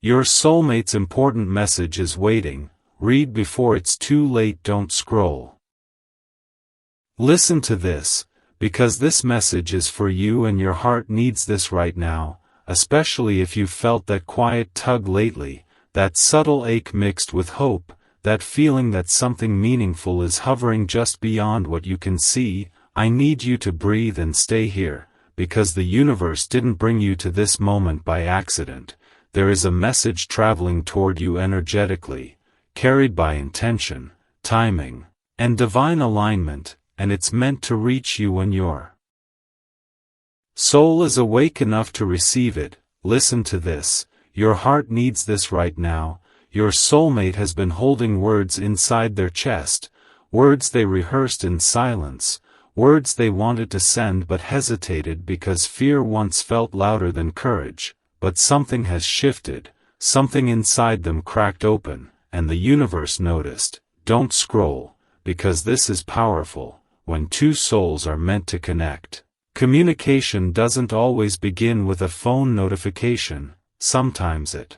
Your soulmate's important message is waiting. Read before it's too late. Don't scroll. Listen to this, because this message is for you and your heart needs this right now, especially if you've felt that quiet tug lately, that subtle ache mixed with hope, that feeling that something meaningful is hovering just beyond what you can see. I need you to breathe and stay here, because the universe didn't bring you to this moment by accident. There is a message traveling toward you energetically, carried by intention, timing, and divine alignment, and it's meant to reach you when your soul is awake enough to receive it. Listen to this. Your heart needs this right now. Your soulmate has been holding words inside their chest, words they rehearsed in silence, words they wanted to send but hesitated because fear once felt louder than courage. But something has shifted, something inside them cracked open, and the universe noticed. Don't scroll, because this is powerful. When two souls are meant to connect, communication doesn't always begin with a phone notification. Sometimes it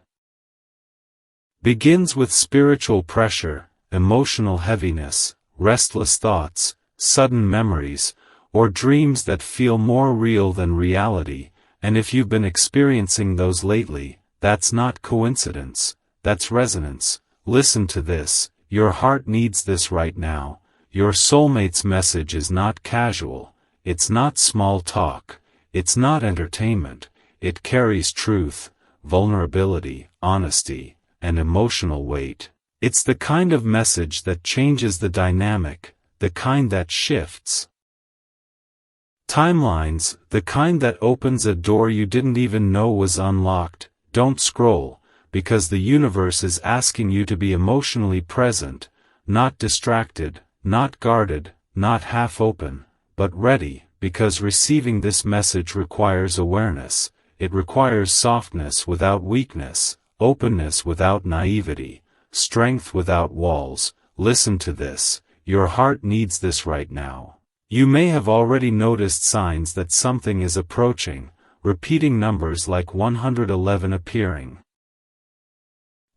begins with spiritual pressure, emotional heaviness, restless thoughts, sudden memories, or dreams that feel more real than reality. And if you've been experiencing those lately, that's not coincidence, that's resonance. Listen to this. Your heart needs this right now. Your soulmate's message is not casual, it's not small talk, it's not entertainment. It carries truth, vulnerability, honesty, and emotional weight. It's the kind of message that changes the dynamic, the kind that shifts timelines, the kind that opens a door you didn't even know was unlocked. Don't scroll, because the universe is asking you to be emotionally present, not distracted, not guarded, not half-open, but ready, because receiving this message requires awareness. It requires softness without weakness, openness without naivety, strength without walls. Listen to this. Your heart needs this right now. You may have already noticed signs that something is approaching, repeating numbers like 111 appearing.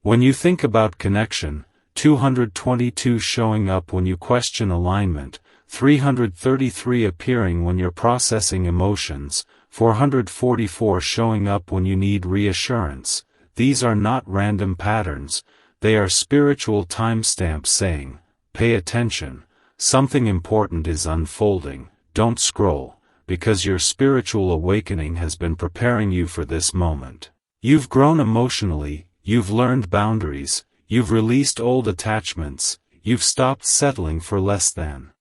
When you think about connection, 222 showing up when you question alignment, 333 appearing when you're processing emotions, 444 showing up when you need reassurance. These are not random patterns, they are spiritual timestamps saying, pay attention. Something important is unfolding. Don't scroll, because your spiritual awakening has been preparing you for this moment. You've grown emotionally, you've learned boundaries, you've released old attachments, you've stopped settling for less than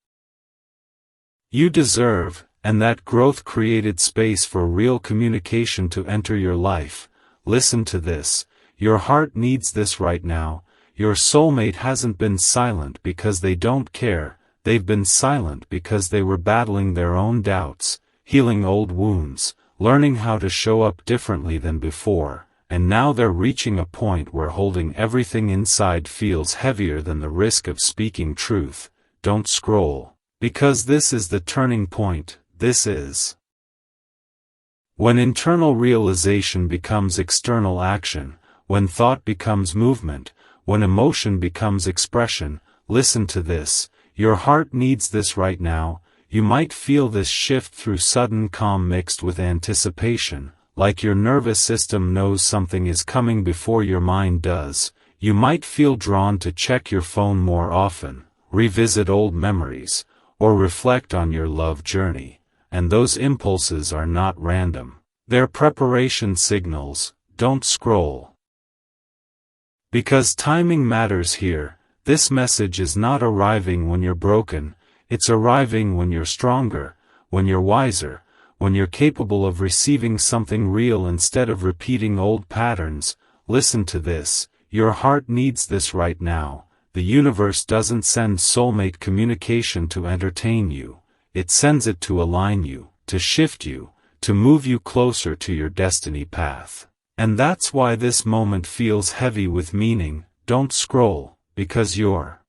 you deserve, and that growth created space for real communication to enter your life. Listen to this. Your heart needs this right now. Your soulmate hasn't been silent because they don't care. They've been silent because they were battling their own doubts, healing old wounds, learning how to show up differently than before, and now they're reaching a point where holding everything inside feels heavier than the risk of speaking truth. Don't scroll, because this is the turning point. This is when internal realization becomes external action, when thought becomes movement, when emotion becomes expression. Listen to this. Your heart needs this right now. You might feel this shift through sudden calm mixed with anticipation, like your nervous system knows something is coming before your mind does. You might feel drawn to check your phone more often, revisit old memories, or reflect on your love journey. And those impulses are not random. They're preparation signals. Don't scroll, because timing matters here. This message is not arriving when you're broken, it's arriving when you're stronger, when you're wiser, when you're capable of receiving something real instead of repeating old patterns. Listen to this. Your heart needs this right now. The universe doesn't send soulmate communication to entertain you. It sends it to align you, to shift you, to move you closer to your destiny path. And that's why this moment feels heavy with meaning. Don't scroll, because you're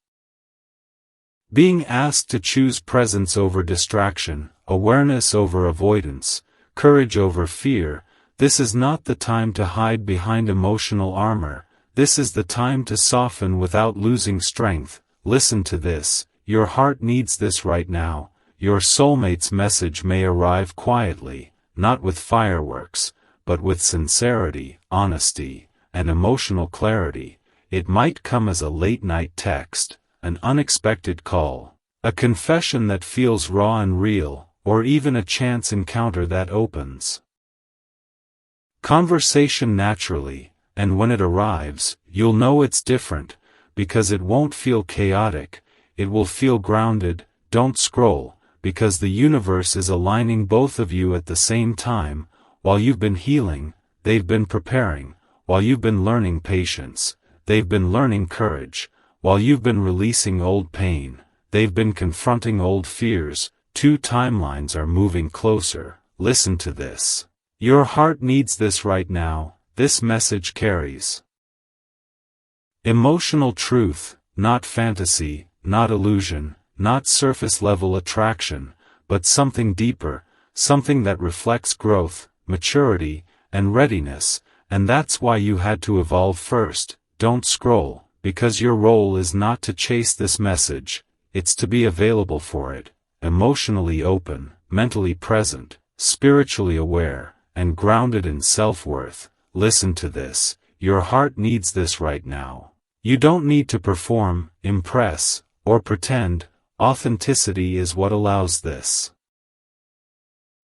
being asked to choose presence over distraction, awareness over avoidance, courage over fear. This is not the time to hide behind emotional armor, this is the time to soften without losing strength. Listen to this, your heart needs this right now. Your soulmate's message may arrive quietly, not with fireworks, but with sincerity, honesty, and emotional clarity. It might come as a late-night text, an unexpected call, a confession that feels raw and real, or even a chance encounter that opens conversation naturally, and when it arrives, you'll know it's different, because it won't feel chaotic, it will feel grounded. Don't scroll, because the universe is aligning both of you at the same time. While you've been healing, they've been preparing. While you've been learning patience, they've been learning courage. While you've been releasing old pain, they've been confronting old fears. Two timelines are moving closer. Listen to this. Your heart needs this right now. This message carries emotional truth, not fantasy, not illusion, not surface-level attraction, but something deeper, something that reflects growth, maturity, and readiness. And that's why you had to evolve first. Don't scroll, because your role is not to chase this message, it's to be available for it, emotionally open, mentally present, spiritually aware, and grounded in self-worth. Listen to this, your heart needs this right now. You don't need to perform, impress, or pretend. Authenticity is what allows this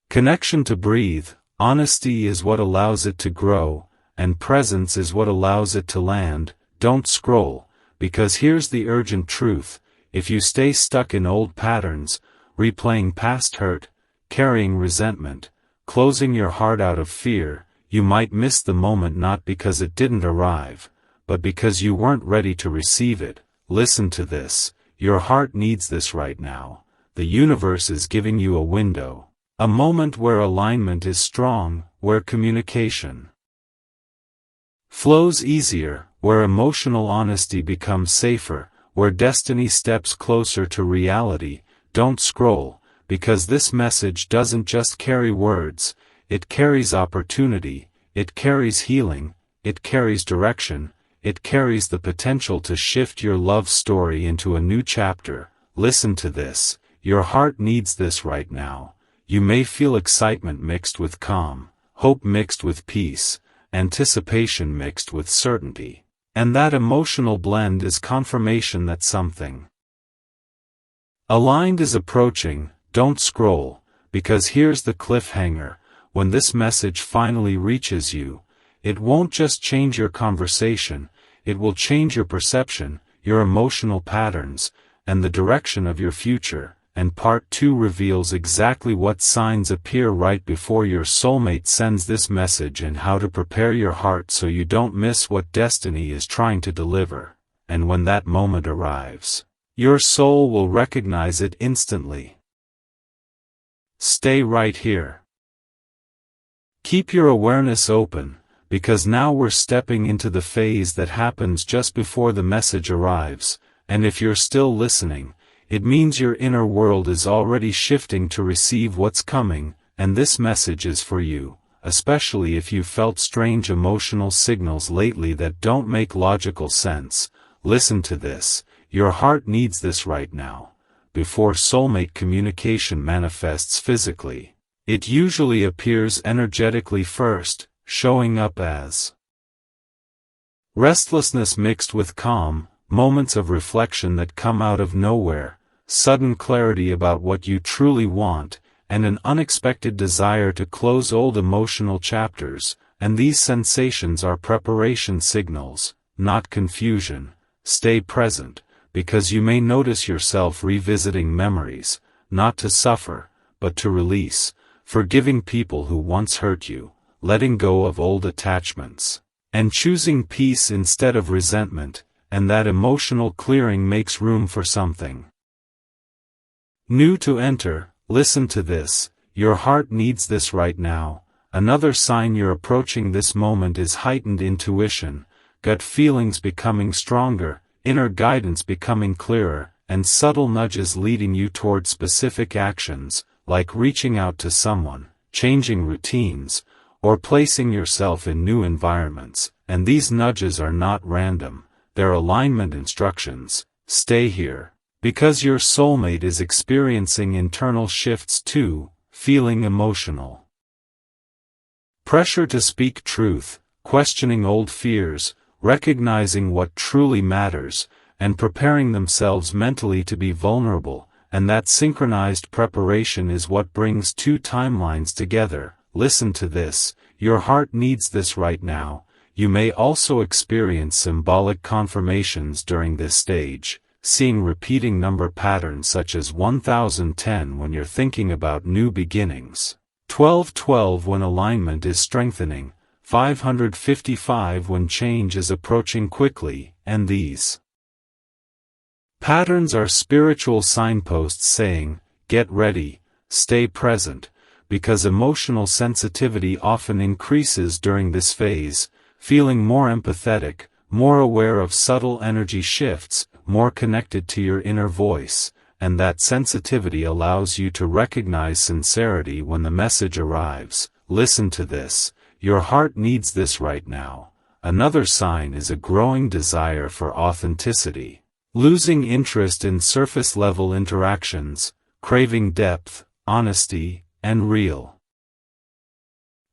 connection to breathe, honesty is what allows it to grow, and presence is what allows it to land. Don't scroll, because here's the urgent truth. If you stay stuck in old patterns, replaying past hurt, carrying resentment, closing your heart out of fear, you might miss the moment, not because it didn't arrive, but because you weren't ready to receive it. Listen to this, your heart needs this right now. The universe is giving you a window, a moment where alignment is strong, where communication flows easier, where emotional honesty becomes safer, where destiny steps closer to reality. Don't scroll, because this message doesn't just carry words, it carries opportunity, it carries healing, it carries direction, it carries the potential to shift your love story into a new chapter. Listen to this, your heart needs this right now. You may feel excitement mixed with calm, hope mixed with peace, anticipation mixed with certainty. And that emotional blend is confirmation that something aligned is approaching. Don't scroll, because here's the cliffhanger. When this message finally reaches you, it won't just change your conversation, it will change your perception, your emotional patterns, and the direction of your future. And part 2 reveals exactly what signs appear right before your soulmate sends this message and how to prepare your heart so you don't miss what destiny is trying to deliver. And when that moment arrives, your soul will recognize it instantly. Stay right here. Keep your awareness open, because now we're stepping into the phase that happens just before the message arrives, and if you're still listening, it means your inner world is already shifting to receive what's coming, and this message is for you, especially if you've felt strange emotional signals lately that don't make logical sense. Listen to this, your heart needs this right now. Before soulmate communication manifests physically, it usually appears energetically first, showing up as restlessness mixed with calm, moments of reflection that come out of nowhere, sudden clarity about what you truly want, and an unexpected desire to close old emotional chapters. And these sensations are preparation signals, not confusion. Stay present, because you may notice yourself revisiting memories, not to suffer, but to release, forgiving people who once hurt you, letting go of old attachments, and choosing peace instead of resentment. And that emotional clearing makes room for something new to enter. Listen to this, your heart needs this right now. Another sign you're approaching this moment is heightened intuition, gut feelings becoming stronger, inner guidance becoming clearer, and subtle nudges leading you toward specific actions, like reaching out to someone, changing routines, or placing yourself in new environments, and these nudges are not random, they're alignment instructions. Stay here, because your soulmate is experiencing internal shifts too, feeling emotional pressure to speak truth, questioning old fears, recognizing what truly matters, and preparing themselves mentally to be vulnerable, and that synchronized preparation is what brings two timelines together. Listen to this, your heart needs this right now. You may also experience symbolic confirmations during this stage, seeing repeating number patterns such as 1010 when you're thinking about new beginnings, 1212 when alignment is strengthening, 555 when change is approaching quickly, and these patterns are spiritual signposts saying, get ready, stay present, because emotional sensitivity often increases during this phase, feeling more empathetic, more aware of subtle energy shifts, more connected to your inner voice, and that sensitivity allows you to recognize sincerity when the message arrives. Listen to this, your heart needs this right now. Another sign is a growing desire for authenticity. Losing interest in surface-level interactions, craving depth, honesty, and real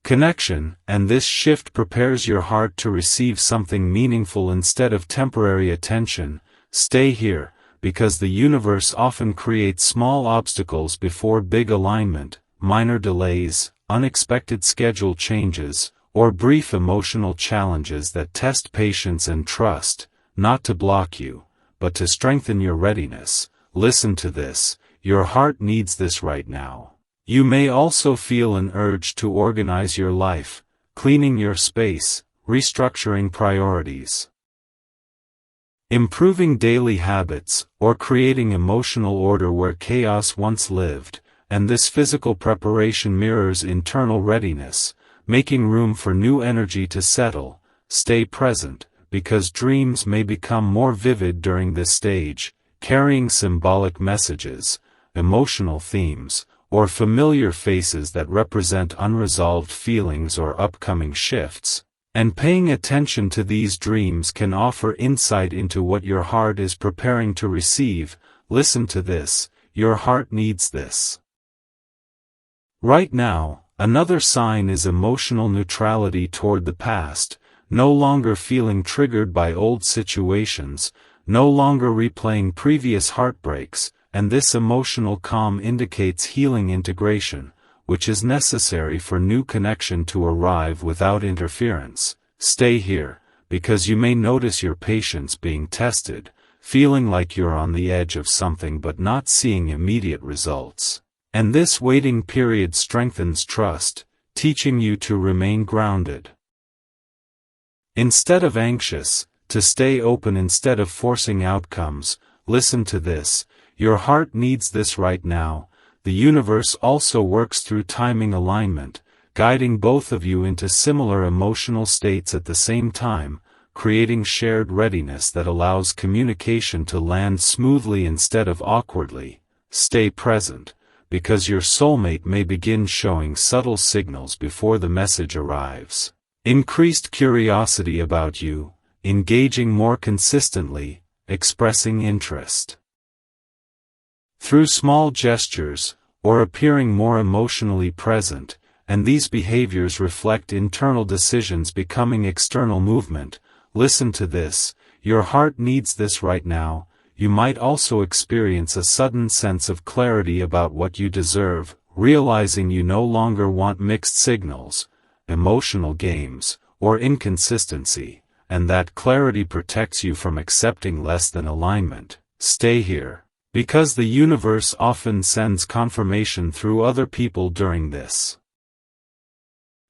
connection, and this shift prepares your heart to receive something meaningful instead of temporary attention. Stay here, because the universe often creates small obstacles before big alignment, minor delays, unexpected schedule changes, or brief emotional challenges that test patience and trust, not to block you, but to strengthen your readiness. Listen to this, your heart needs this right now. You may also feel an urge to organize your life, cleaning your space, restructuring priorities, improving daily habits, or creating emotional order where chaos once lived, and this physical preparation mirrors internal readiness, making room for new energy to settle. Stay present, because dreams may become more vivid during this stage, carrying symbolic messages, emotional themes, or familiar faces that represent unresolved feelings or upcoming shifts, and paying attention to these dreams can offer insight into what your heart is preparing to receive. Listen to this, your heart needs this right now. Another sign is emotional neutrality toward the past, no longer feeling triggered by old situations, no longer replaying previous heartbreaks, and this emotional calm indicates healing integration, which is necessary for new connection to arrive without interference. Stay here, because you may notice your patience being tested, feeling like you're on the edge of something but not seeing immediate results. And this waiting period strengthens trust, teaching you to remain grounded instead of anxious, to stay open instead of forcing outcomes. Listen to this, your heart needs this right now. The universe also works through timing alignment, guiding both of you into similar emotional states at the same time, creating shared readiness that allows communication to land smoothly instead of awkwardly. Stay present, because your soulmate may begin showing subtle signals before the message arrives. Increased curiosity about you, engaging more consistently, expressing interest through small gestures, or appearing more emotionally present, and these behaviors reflect internal decisions becoming external movement. Listen to this, your heart needs this right now. You might also experience a sudden sense of clarity about what you deserve, realizing you no longer want mixed signals, emotional games, or inconsistency, and that clarity protects you from accepting less than alignment. Stay here, because the universe often sends confirmation through other people during this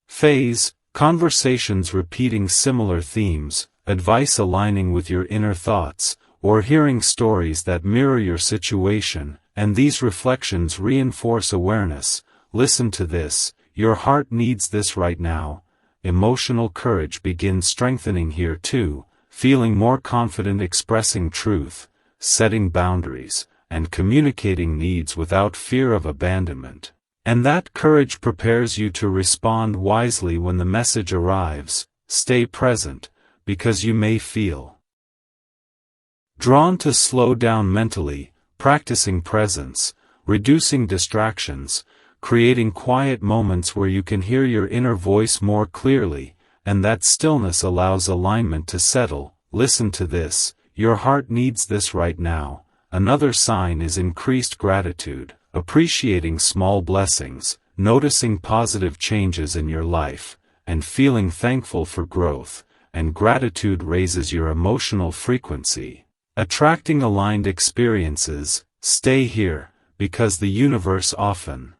phase, conversations repeating similar themes, advice aligning with your inner thoughts, or hearing stories that mirror your situation, and these reflections reinforce awareness. Listen to this, your heart needs this right now. Emotional courage begins strengthening here too, feeling more confident expressing truth, setting boundaries, and communicating needs without fear of abandonment. And that courage prepares you to respond wisely when the message arrives. Stay present, because you may feel drawn to slow down mentally, practicing presence, reducing distractions, creating quiet moments where you can hear your inner voice more clearly, and that stillness allows alignment to settle. Listen to this, your heart needs this right now. Another sign is increased gratitude, appreciating small blessings, noticing positive changes in your life, and feeling thankful for growth, and gratitude raises your emotional frequency, attracting aligned experiences. Stay here, because the universe often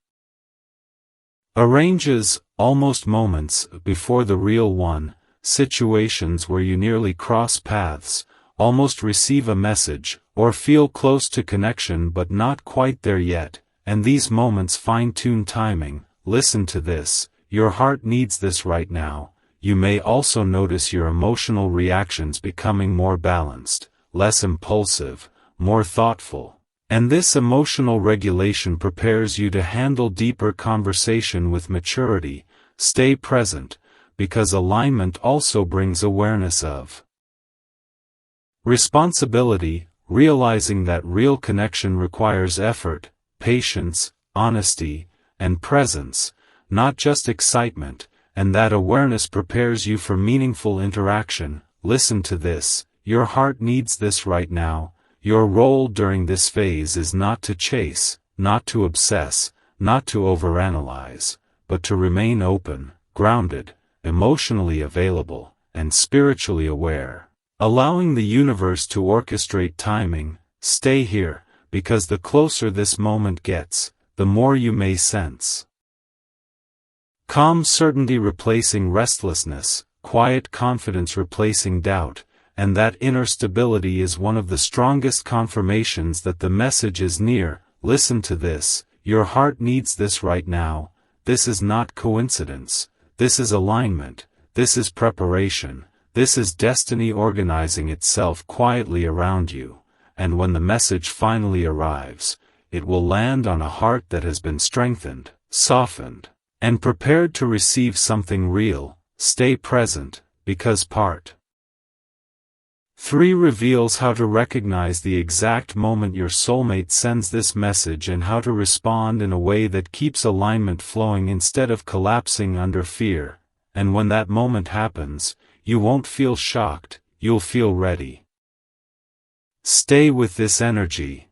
arranges, almost moments before the real one, situations where you nearly cross paths, almost receive a message, or feel close to connection but not quite there yet, and these moments fine-tune timing. Listen to this, your heart needs this right now. You may also notice your emotional reactions becoming more balanced, less impulsive, more thoughtful. And this emotional regulation prepares you to handle deeper conversation with maturity. Stay present, because alignment also brings awareness of responsibility, realizing that real connection requires effort, patience, honesty, and presence, not just excitement, and that awareness prepares you for meaningful interaction. Listen to this, your heart needs this right now. Your role during this phase is not to chase, not to obsess, not to overanalyze, but to remain open, grounded, emotionally available, and spiritually aware, allowing the universe to orchestrate timing. Stay here, because the closer this moment gets, the more you may sense calm certainty replacing restlessness, quiet confidence replacing doubt, and that inner stability is one of the strongest confirmations that the message is near. Listen to this, your heart needs this right now. This is not coincidence, this is alignment, this is preparation, this is destiny organizing itself quietly around you, and when the message finally arrives, it will land on a heart that has been strengthened, softened, and prepared to receive something real. Stay present, because Part 3 reveals how to recognize the exact moment your soulmate sends this message and how to respond in a way that keeps alignment flowing instead of collapsing under fear. And when that moment happens, you won't feel shocked, you'll feel ready. Stay with this energy.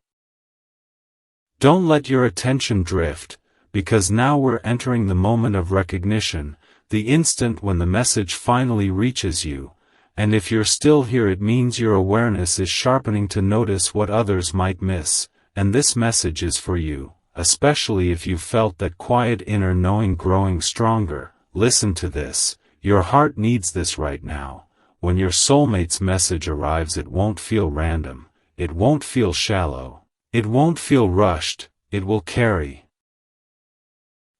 Don't let your attention drift, because now we're entering the moment of recognition, the instant when the message finally reaches you. And if you're still here, it means your awareness is sharpening to notice what others might miss, and this message is for you, especially if you've felt that quiet inner knowing growing stronger. Listen to this, your heart needs this right now. When your soulmate's message arrives, it won't feel random, it won't feel shallow, it won't feel rushed, it will carry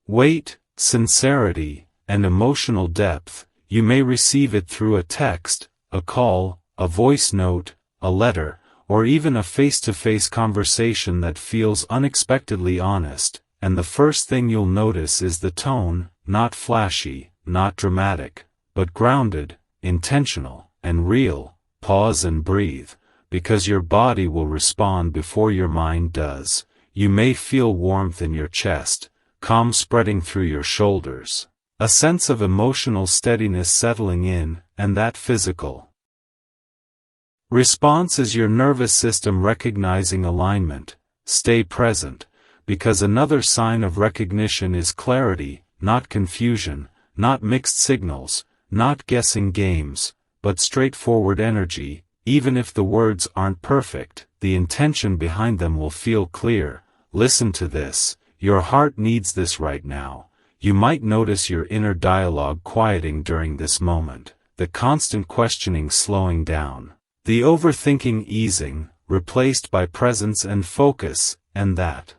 weight, sincerity, and emotional depth. You may receive it through a text, a call, a voice note, a letter, or even a face-to-face conversation that feels unexpectedly honest, and the first thing you'll notice is the tone, not flashy, not dramatic, but grounded, intentional, and real. Pause and breathe, because your body will respond before your mind does. You may feel warmth in your chest, calm spreading through your shoulders, a sense of emotional steadiness settling in, and that physical response is your nervous system recognizing alignment. Stay present, because another sign of recognition is clarity, not confusion, not mixed signals, not guessing games, but straightforward energy. Even if the words aren't perfect, the intention behind them will feel clear. Listen to this, your heart needs this right now. You might notice your inner dialogue quieting during this moment, the constant questioning slowing down, the overthinking easing, replaced by presence and focus, and that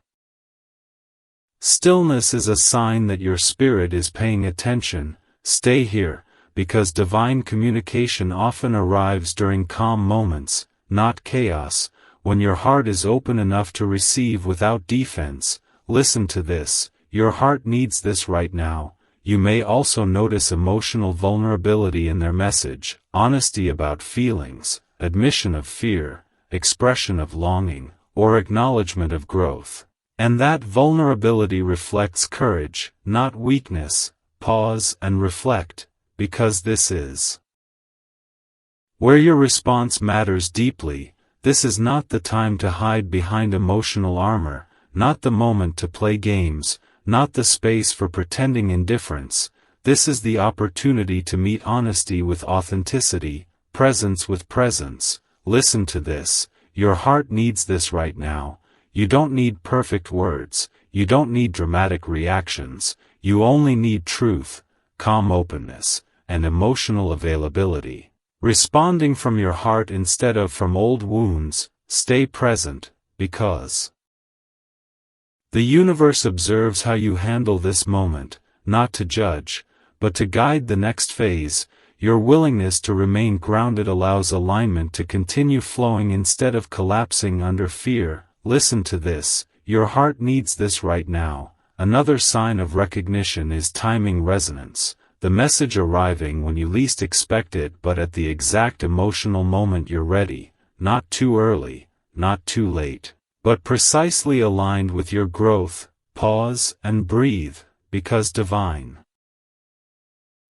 stillness is a sign that your spirit is paying attention. Stay here, because divine communication often arrives during calm moments, not chaos. When your heart is open enough to receive without defense. Listen to this, your heart needs this right now. You may also notice emotional vulnerability in their message, honesty about feelings, admission of fear, expression of longing, or acknowledgement of growth. And that vulnerability reflects courage, not weakness. Pause and reflect, because this is where your response matters deeply. This is not the time to hide behind emotional armor, not the moment to play games, not the space for pretending indifference. This is the opportunity to meet honesty with authenticity, presence with presence. Listen to this. Your heart needs this right now. You don't need perfect words. You don't need dramatic reactions. You only need truth, calm openness, and emotional availability. Responding from your heart instead of from old wounds. Stay present, because the universe observes how you handle this moment, not to judge, but to guide the next phase. Your willingness to remain grounded allows alignment to continue flowing instead of collapsing under fear. Listen to this. Your heart needs this right now. Another sign of recognition is timing resonance, the message arriving when you least expect it but at the exact emotional moment you're ready, not too early, not too late, but precisely aligned with your growth. Pause and breathe, because divine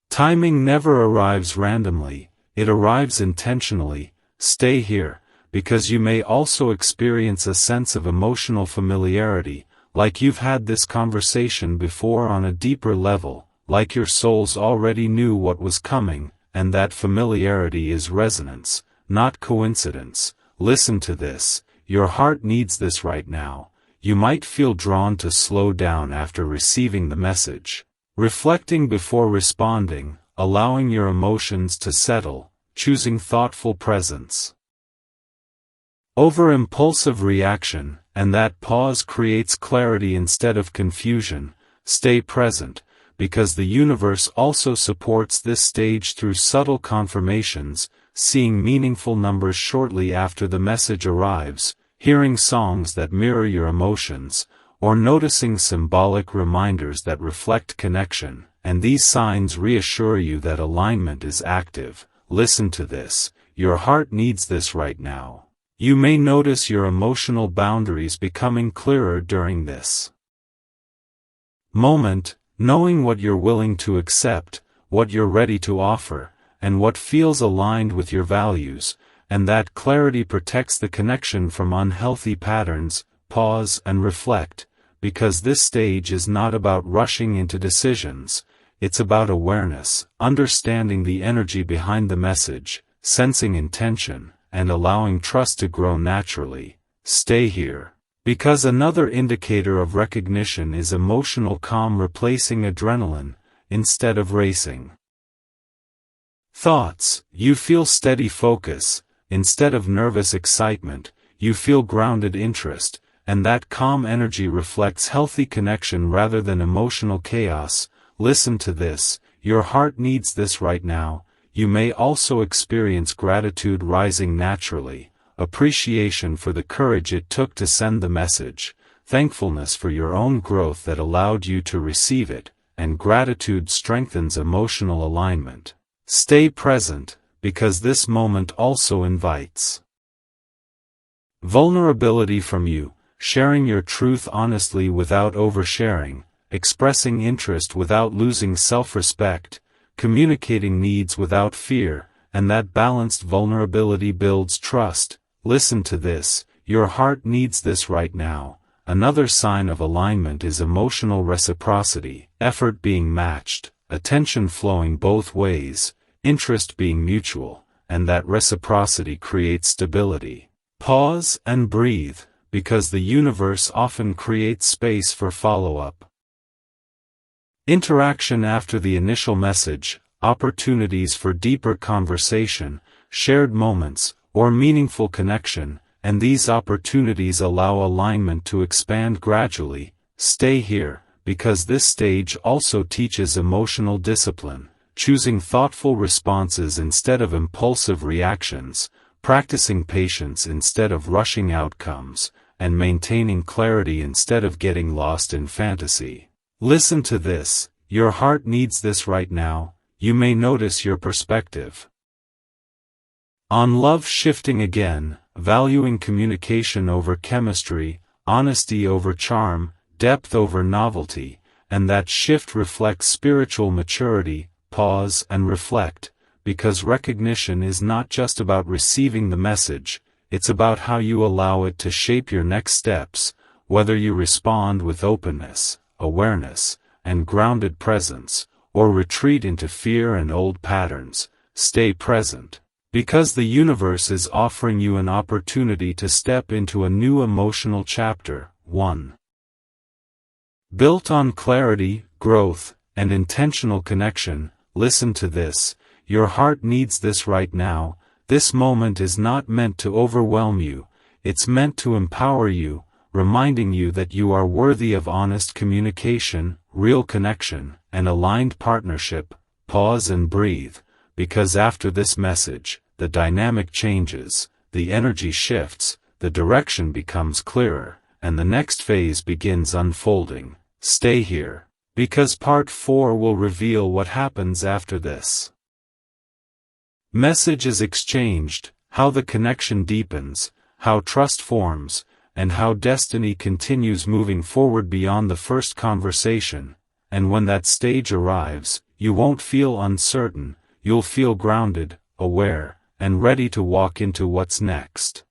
timing never arrives randomly, it arrives intentionally. Stay here, because you may also experience a sense of emotional familiarity, like you've had this conversation before on a deeper level, like your souls already knew what was coming, and that familiarity is resonance, not coincidence. Listen to this. Your heart needs this right now. You might feel drawn to slow down after receiving the message, reflecting before responding, allowing your emotions to settle, choosing thoughtful presence over impulsive reaction, and that pause creates clarity instead of confusion. Stay present, because the universe also supports this stage through subtle confirmations, seeing meaningful numbers shortly after the message arrives, hearing songs that mirror your emotions, or noticing symbolic reminders that reflect connection, and these signs reassure you that alignment is active. Listen to this. Your heart needs this right now. You may notice your emotional boundaries becoming clearer during this moment, knowing what you're willing to accept, what you're ready to offer, and what feels aligned with your values, and that clarity protects the connection from unhealthy patterns. Pause and reflect, because this stage is not about rushing into decisions, it's about awareness, understanding the energy behind the message, sensing intention, and allowing trust to grow naturally. Stay here, because another indicator of recognition is emotional calm replacing adrenaline, instead of racing thoughts. You feel steady focus, instead of nervous excitement. You feel grounded interest, and that calm energy reflects healthy connection rather than emotional chaos. Listen to this. Your heart needs this right now. You may also experience gratitude rising naturally, appreciation for the courage it took to send the message, thankfulness for your own growth that allowed you to receive it, and gratitude strengthens emotional alignment. Stay present, because this moment also invites vulnerability from you, sharing your truth honestly without oversharing, expressing interest without losing self-respect, communicating needs without fear, and that balanced vulnerability builds trust. Listen to this. Your heart needs this right now. Another sign of alignment is emotional reciprocity, effort being matched, attention flowing both ways, interest being mutual, and that reciprocity creates stability. Pause and breathe, because the universe often creates space for follow-up interaction after the initial message, opportunities for deeper conversation, shared moments, or meaningful connection, and these opportunities allow alignment to expand gradually. Stay here, because this stage also teaches emotional discipline, choosing thoughtful responses instead of impulsive reactions, practicing patience instead of rushing outcomes, and maintaining clarity instead of getting lost in fantasy. Listen to this, your heart needs this right now, you may notice your perspective. On love shifting again, valuing communication over chemistry, honesty over charm, depth over novelty, and that shift reflects spiritual maturity. Pause and reflect, because recognition is not just about receiving the message, it's about how you allow it to shape your next steps, whether you respond with openness, awareness, and grounded presence, or retreat into fear and old patterns. Stay present, because the universe is offering you an opportunity to step into a new emotional chapter. 1. Built on clarity, growth, and intentional connection. Listen to this, your heart needs this right now. This moment is not meant to overwhelm you, it's meant to empower you, reminding you that you are worthy of honest communication, real connection, and aligned partnership. Pause and breathe, because after this message, the dynamic changes, the energy shifts, the direction becomes clearer, and the next phase begins unfolding. Stay here, because part 4 will reveal what happens after this. Message is exchanged, how the connection deepens, how trust forms, and how destiny continues moving forward beyond the first conversation. And when that stage arrives, you won't feel uncertain, you'll feel grounded, aware, and ready to walk into what's next.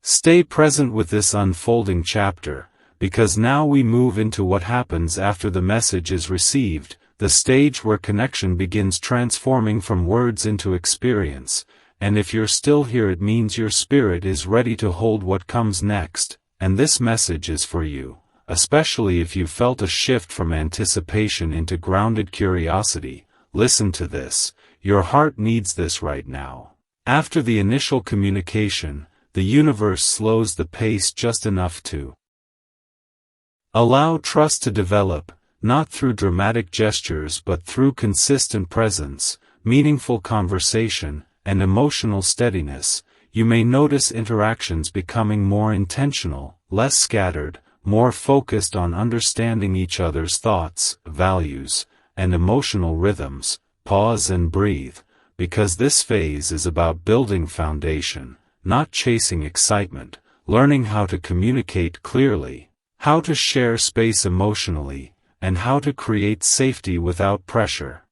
Stay present with this unfolding chapter, because now we move into what happens after the message is received, the stage where connection begins transforming from words into experience. And if you're still here, it means your spirit is ready to hold what comes next, and this message is for you, especially if you felt a shift from anticipation into grounded curiosity. Listen to this, your heart needs this right now. After the initial communication, the universe slows the pace just enough to allow trust to develop, not through dramatic gestures but through consistent presence, meaningful conversation, and emotional steadiness. You may notice interactions becoming more intentional, less scattered, more focused on understanding each other's thoughts, values, and emotional rhythms. Pause and breathe, because this phase is about building foundation, not chasing excitement, learning how to communicate clearly, how to share space emotionally, and how to create safety without pressure.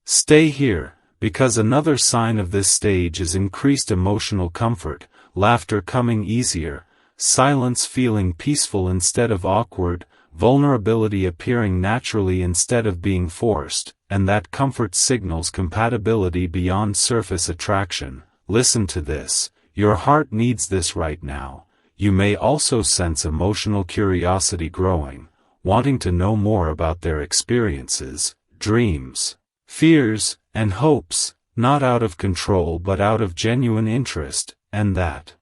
Stay here, because another sign of this stage is increased emotional comfort, laughter coming easier, silence feeling peaceful instead of awkward, vulnerability appearing naturally instead of being forced, and that comfort signals compatibility beyond surface attraction. Listen to this, your heart needs this right now. You may also sense emotional curiosity growing, wanting to know more about their experiences, dreams, fears, and hopes, not out of control but out of genuine interest, and that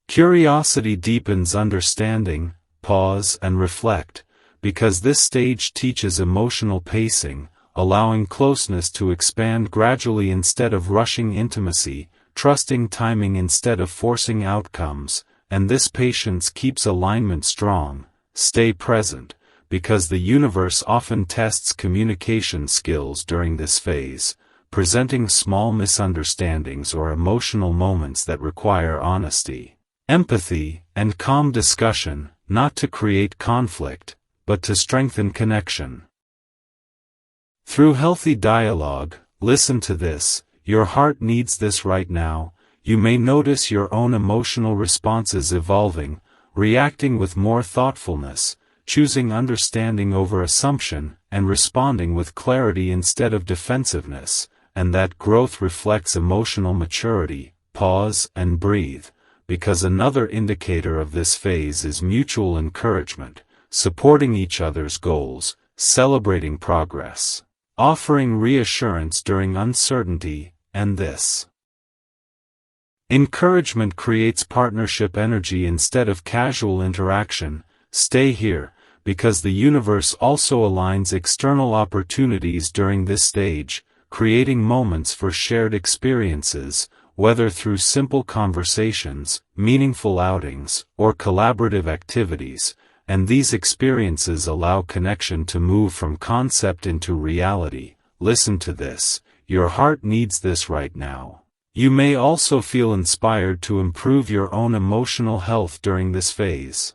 curiosity deepens understanding. Pause and reflect, because this stage teaches emotional pacing, allowing closeness to expand gradually instead of rushing intimacy, trusting timing instead of forcing outcomes, and this patience keeps alignment strong. Stay present, because the universe often tests communication skills during this phase, presenting small misunderstandings or emotional moments that require honesty, empathy, and calm discussion, not to create conflict, but to strengthen connection. Through healthy dialogue, listen to this, your heart needs this right now. You may notice your own emotional responses evolving, reacting with more thoughtfulness, choosing understanding over assumption, and responding with clarity instead of defensiveness, and that growth reflects emotional maturity. Pause and breathe, because another indicator of this phase is mutual encouragement, supporting each other's goals, celebrating progress, offering reassurance during uncertainty, and this encouragement creates partnership energy instead of casual interaction. Stay here, because the universe also aligns external opportunities during this stage, creating moments for shared experiences, whether through simple conversations, meaningful outings, or collaborative activities, and these experiences allow connection to move from concept into reality. Listen to this. Your heart needs this right now. You may also feel inspired to improve your own emotional health during this phase.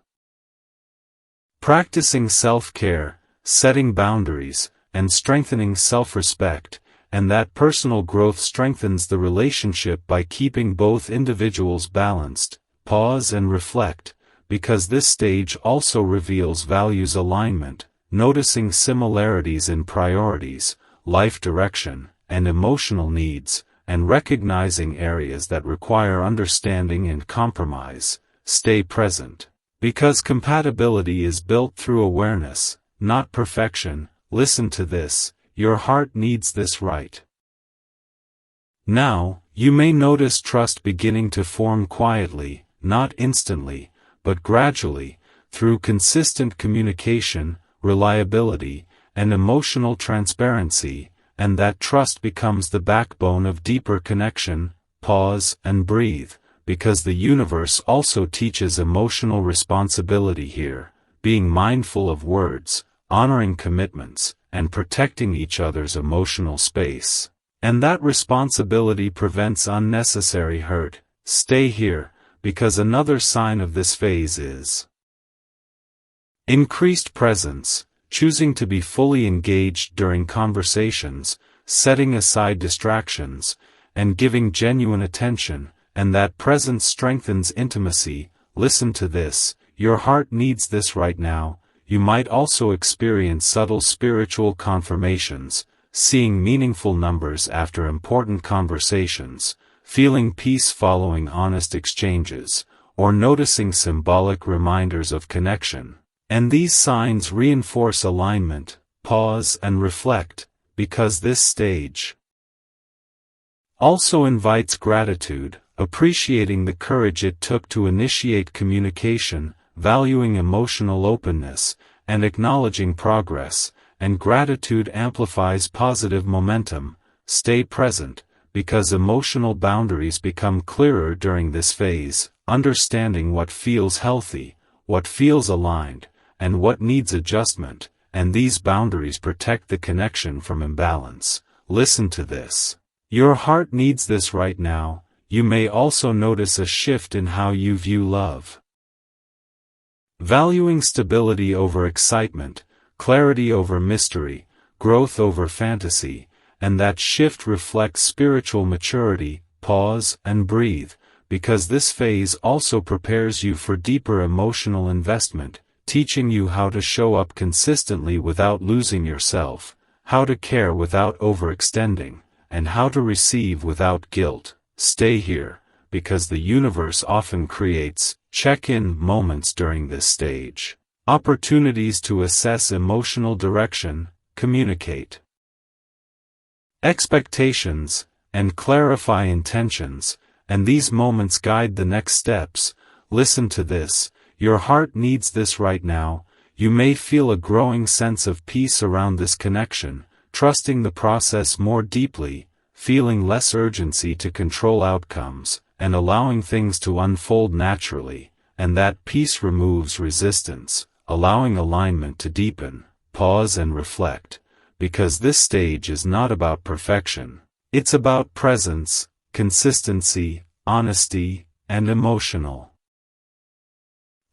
Practicing self-care, setting boundaries, and strengthening self-respect, and that personal growth strengthens the relationship by keeping both individuals balanced. Pause and reflect, because this stage also reveals values alignment, noticing similarities in priorities, life direction, and emotional needs, and recognizing areas that require understanding and compromise. Stay present, because compatibility is built through awareness, not perfection. Listen to this. Your heart needs this right now. You may notice trust beginning to form quietly, not instantly, but gradually, through consistent communication, reliability, and emotional transparency, and that trust becomes the backbone of deeper connection. Pause and breathe, because the universe also teaches emotional responsibility here, being mindful of words, honoring commitments, and protecting each other's emotional space. And that responsibility prevents unnecessary hurt. Stay here, because another sign of this phase is increased presence, choosing to be fully engaged during conversations, setting aside distractions, and giving genuine attention, and that presence strengthens intimacy. Listen to this. Your heart needs this right now. You might also experience subtle spiritual confirmations, seeing meaningful numbers after important conversations, feeling peace following honest exchanges, or noticing symbolic reminders of connection. And these signs reinforce alignment. Pause and reflect, because this stage also invites gratitude, appreciating the courage it took to initiate communication, valuing emotional openness, and acknowledging progress, and gratitude amplifies positive momentum. Stay present, because emotional boundaries become clearer during this phase, understanding what feels healthy, what feels aligned, and what needs adjustment, and these boundaries protect the connection from imbalance. Listen to this. Your heart needs this right now. You may also notice a shift in how you view love. Valuing stability over excitement, clarity over mystery, growth over fantasy, and that shift reflects spiritual maturity. Pause and breathe, because this phase also prepares you for deeper emotional investment, teaching you how to show up consistently without losing yourself, how to care without overextending, and how to receive without guilt. Stay here, because the universe often creates check-in moments during this stage, opportunities to assess emotional direction, communicate expectations, and clarify intentions, and these moments guide the next steps. Listen to this. Your heart needs this right now. You may feel a growing sense of peace around this connection, trusting the process more deeply, feeling less urgency to control outcomes, and allowing things to unfold naturally, and that peace removes resistance, allowing alignment to deepen. Pause and reflect, because this stage is not about perfection. It's about presence, consistency, honesty, and emotional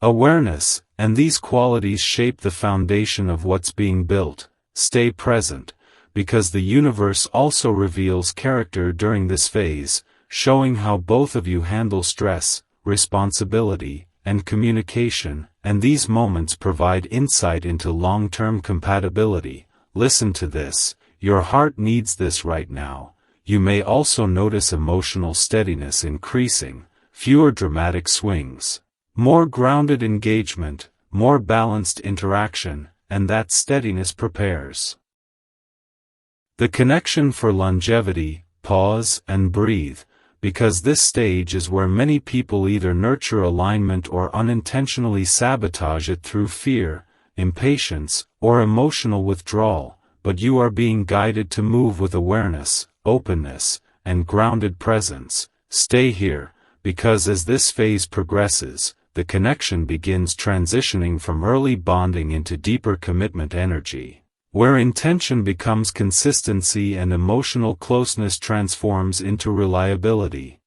awareness, and these qualities shape the foundation of what's being built. Stay present, because the universe also reveals character during this phase, showing how both of you handle stress, responsibility, and communication, and these moments provide insight into long-term compatibility. Listen to this. Your heart needs this right now. You may also notice emotional steadiness increasing, fewer dramatic swings, more grounded engagement, more balanced interaction, and that steadiness prepares the connection for longevity. Pause and breathe, because this stage is where many people either nurture alignment or unintentionally sabotage it through fear, impatience, or emotional withdrawal, but you are being guided to move with awareness, openness, and grounded presence. Stay here, because as this phase progresses, the connection begins transitioning from early bonding into deeper commitment energy, where intention becomes consistency and emotional closeness transforms into reliability.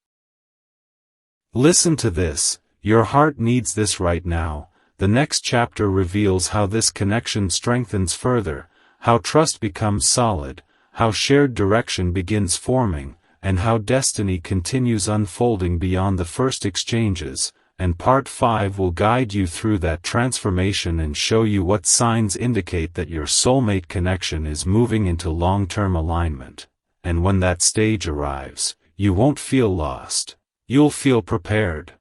Listen to this, your heart needs this right now. The next chapter reveals how this connection strengthens further, how trust becomes solid, how shared direction begins forming, and how destiny continues unfolding beyond the first exchanges, and Part 5 will guide you through that transformation and show you what signs indicate that your soulmate connection is moving into long-term alignment. And when that stage arrives, you won't feel lost. You'll feel prepared.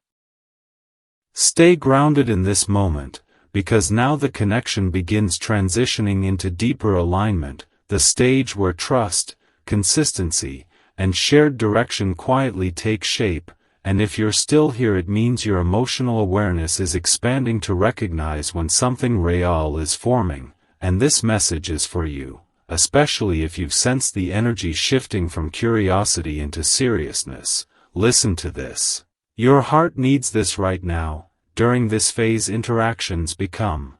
Stay grounded in this moment, because now the connection begins transitioning into deeper alignment, the stage where trust, consistency, and shared direction quietly take shape, and if you're still here it means your emotional awareness is expanding to recognize when something real is forming, and this message is for you, especially if you've sensed the energy shifting from curiosity into seriousness. Listen to this. Your heart needs this right now. During this phase interactions become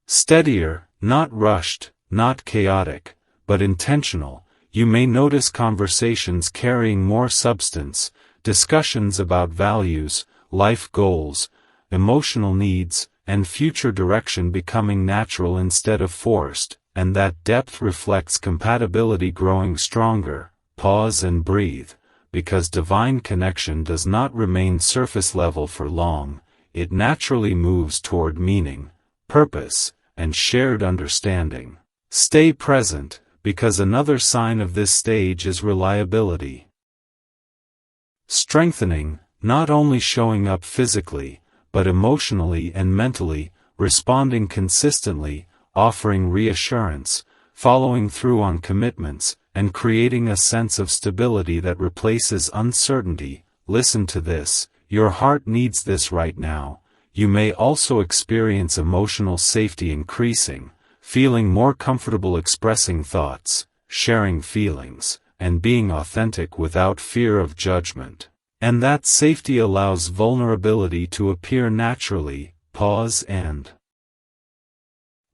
steadier, not rushed, not chaotic, but intentional. You may notice conversations carrying more substance, discussions about values, life goals, emotional needs, and future direction becoming natural instead of forced, and that depth reflects compatibility growing stronger. Pause and breathe. Because divine connection does not remain surface level for long, it naturally moves toward meaning, purpose, and shared understanding. Stay present, because another sign of this stage is reliability. Strengthening, not only showing up physically, but emotionally and mentally, responding consistently, offering reassurance, following through on commitments, and creating a sense of stability that replaces uncertainty. Listen to this, your heart needs this right now. You may also experience emotional safety increasing, feeling more comfortable expressing thoughts, sharing feelings, and being authentic without fear of judgment. And that safety allows vulnerability to appear naturally. Pause and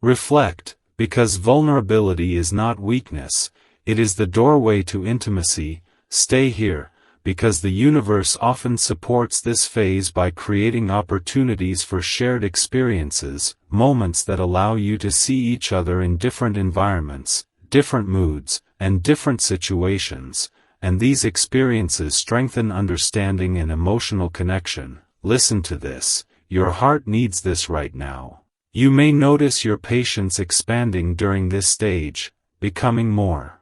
reflect, because vulnerability is not weakness. It is the doorway to intimacy. Stay here, because the universe often supports this phase by creating opportunities for shared experiences, moments that allow you to see each other in different environments, different moods, and different situations, and these experiences strengthen understanding and emotional connection. Listen to this, your heart needs this right now. You may notice your patience expanding during this stage, becoming more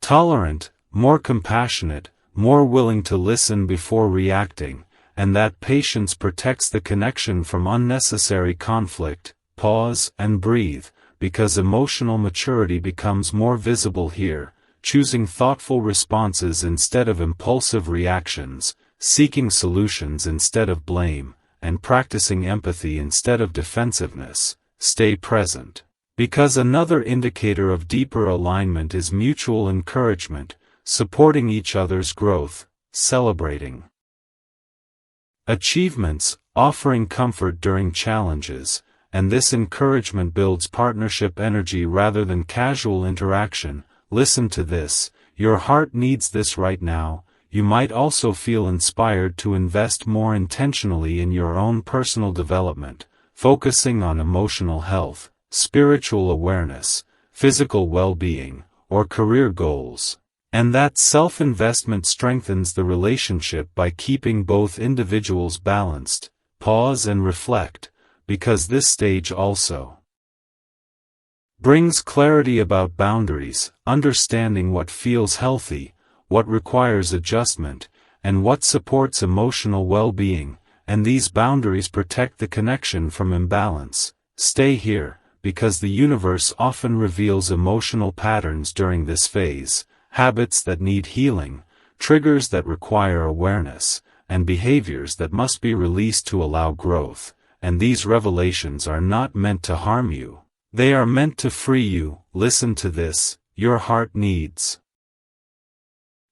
tolerant, more compassionate, more willing to listen before reacting, and that patience protects the connection from unnecessary conflict. Pause and breathe, because emotional maturity becomes more visible here, choosing thoughtful responses instead of impulsive reactions, seeking solutions instead of blame, and practicing empathy instead of defensiveness. Stay present. Because another indicator of deeper alignment is mutual encouragement, supporting each other's growth, celebrating achievements, offering comfort during challenges, and this encouragement builds partnership energy rather than casual interaction. Listen to this, your heart needs this right now. You might also feel inspired to invest more intentionally in your own personal development, focusing on emotional health, spiritual awareness, physical well-being, or career goals. And that self-investment strengthens the relationship by keeping both individuals balanced. Pause and reflect, because this stage also brings clarity about boundaries, understanding what feels healthy, what requires adjustment, and what supports emotional well-being, and these boundaries protect the connection from imbalance. Stay here, because the universe often reveals emotional patterns during this phase, habits that need healing, triggers that require awareness, and behaviors that must be released to allow growth, and these revelations are not meant to harm you. They are meant to free you. Listen to this, your heart needs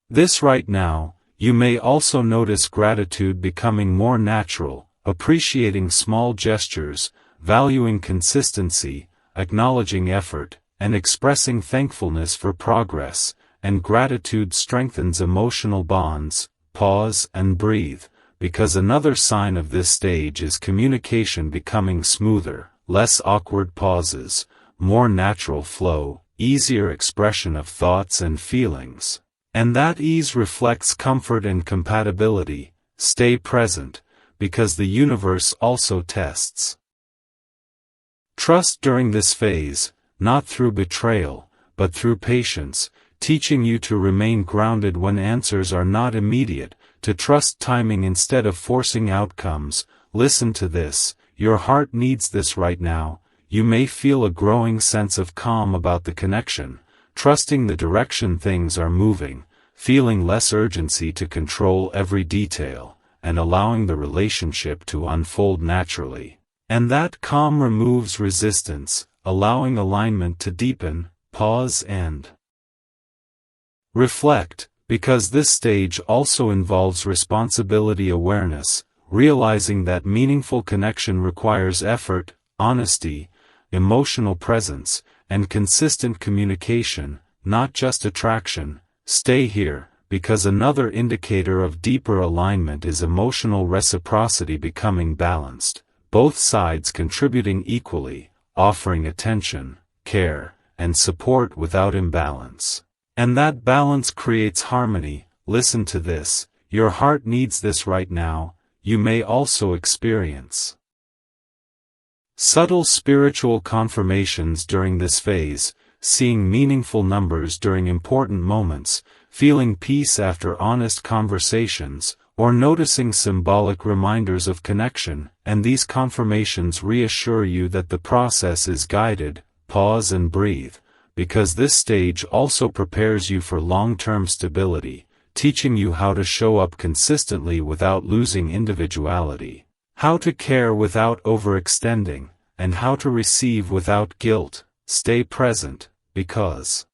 this right now. You may also notice gratitude becoming more natural, appreciating small gestures, valuing consistency, acknowledging effort, and expressing thankfulness for progress, and gratitude strengthens emotional bonds. Pause and breathe, because another sign of this stage is communication becoming smoother, less awkward pauses, more natural flow, easier expression of thoughts and feelings. And that ease reflects comfort and compatibility. Stay present, because the universe also tests trust during this phase, not through betrayal, but through patience, teaching you to remain grounded when answers are not immediate, to trust timing instead of forcing outcomes. Listen to this, your heart needs this right now. You may feel a growing sense of calm about the connection, trusting the direction things are moving, feeling less urgency to control every detail, and allowing the relationship to unfold naturally. And that calm removes resistance, allowing alignment to deepen. Pause and reflect, because this stage also involves responsibility awareness, realizing that meaningful connection requires effort, honesty, emotional presence, and consistent communication, not just attraction. Stay here, because another indicator of deeper alignment is emotional reciprocity becoming balanced, both sides contributing equally, offering attention, care, and support without imbalance. And that balance creates harmony. Listen to this, your heart needs this right now. You may also experience subtle spiritual confirmations during this phase, seeing meaningful numbers during important moments, feeling peace after honest conversations, or noticing symbolic reminders of connection, and these confirmations reassure you that the process is guided. Pause and breathe, because this stage also prepares you for long-term stability, teaching you how to show up consistently without losing individuality, how to care without overextending, and how to receive without guilt. Stay present, because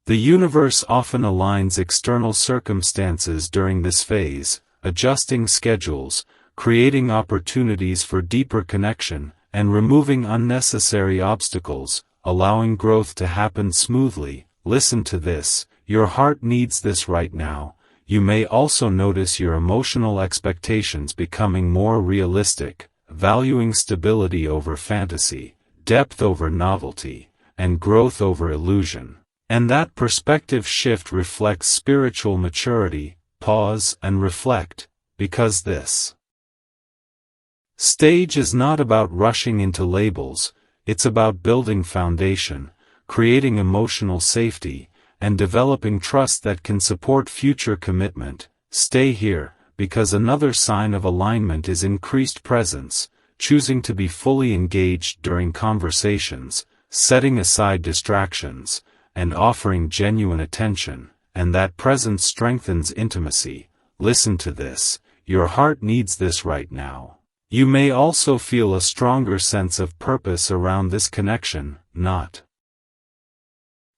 the universe often aligns external circumstances during this phase, adjusting schedules, creating opportunities for deeper connection, and removing unnecessary obstacles, allowing growth to happen smoothly. Listen to this, your heart needs this right now. You may also notice your emotional expectations becoming more realistic, valuing stability over fantasy, depth over novelty, and growth over illusion. And that perspective shift reflects spiritual maturity. Pause and reflect, because this stage is not about rushing into labels, it's about building foundation, creating emotional safety, and developing trust that can support future commitment. Stay here, because another sign of alignment is increased presence, choosing to be fully engaged during conversations, setting aside distractions, and offering genuine attention, and that presence strengthens intimacy. Listen to this, your heart needs this right now. You may also feel a stronger sense of purpose around this connection, not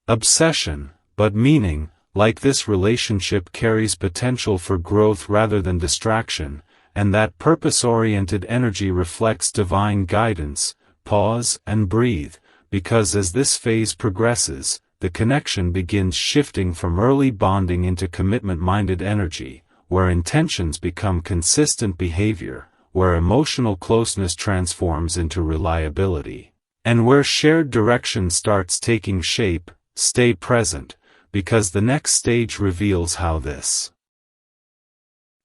obsession, but meaning. Like this relationship carries potential for growth rather than distraction, and that purpose-oriented energy reflects divine guidance. Pause and breathe, because as this phase progresses, the connection begins shifting from early bonding into commitment-minded energy, where intentions become consistent behavior, where emotional closeness transforms into reliability, and where shared direction starts taking shape. Stay present, because the next stage reveals how this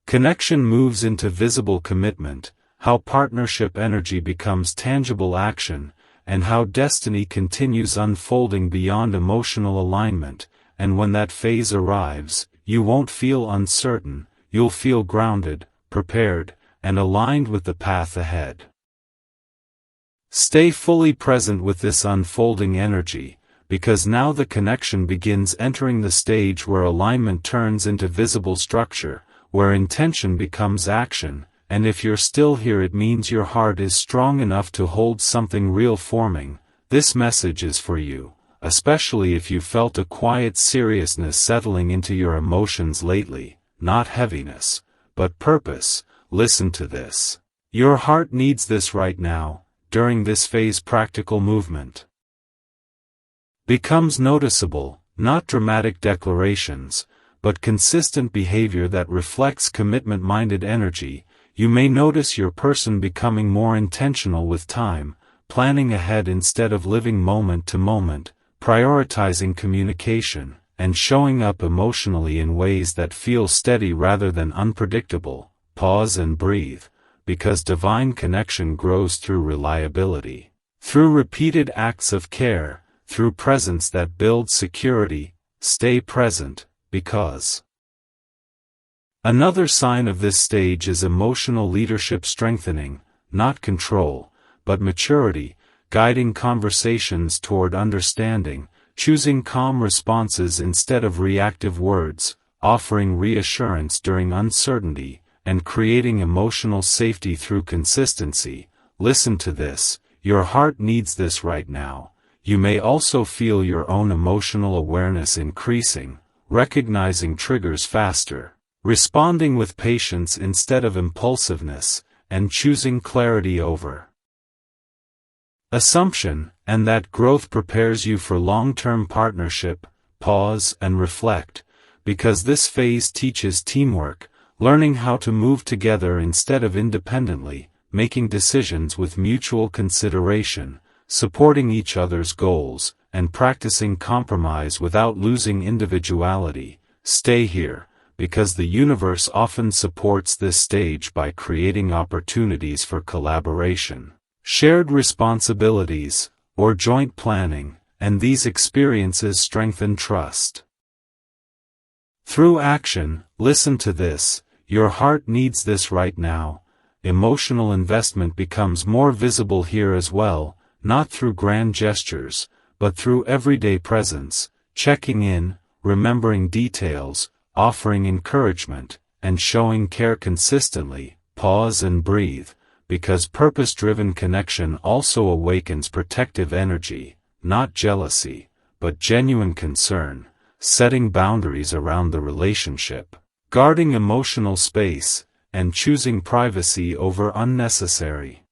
connection moves into visible commitment, how partnership energy becomes tangible action, and how destiny continues unfolding beyond emotional alignment. And when that phase arrives, you won't feel uncertain, you'll feel grounded, prepared, and aligned with the path ahead. Stay fully present with this unfolding energy, because now the connection begins entering the stage where alignment turns into visible structure, where intention becomes action, and if you're still here it means your heart is strong enough to hold something real forming. This message is for you. especially if you felt a quiet seriousness settling into your emotions lately, not heaviness, but purpose. Listen to this. Your heart needs this right now. During this phase, practical movement becomes noticeable, not dramatic declarations, but consistent behavior that reflects commitment-minded energy. You may notice your person becoming more intentional with time, planning ahead instead of living moment to moment, prioritizing communication, and showing up emotionally in ways that feel steady rather than unpredictable. Pause and breathe, because divine connection grows through reliability, through repeated acts of care, through presence that builds security. Stay present, because another sign of this stage is emotional leadership strengthening, not control, but maturity, guiding conversations toward understanding, choosing calm responses instead of reactive words, offering reassurance during uncertainty, and creating emotional safety through consistency. Listen to this. Your heart needs this right now. You may also feel your own emotional awareness increasing, recognizing triggers faster, responding with patience instead of impulsiveness, and choosing clarity over assumption, and that growth prepares you for long-term partnership. Pause and reflect, because this phase teaches teamwork, learning how to move together instead of independently, making decisions with mutual consideration, supporting each other's goals, and practicing compromise without losing individuality. Stay here, because the universe often supports this stage by creating opportunities for collaboration, shared responsibilities, or joint planning, and these experiences strengthen trust. Through action, listen to this. Your heart needs this right now. Emotional investment becomes more visible here as well, not through grand gestures, but through everyday presence, checking in, remembering details, offering encouragement, and showing care consistently. Pause and breathe, because purpose-driven connection also awakens protective energy, not jealousy, but genuine concern, setting boundaries around the relationship, guarding emotional space, and choosing privacy over unnecessary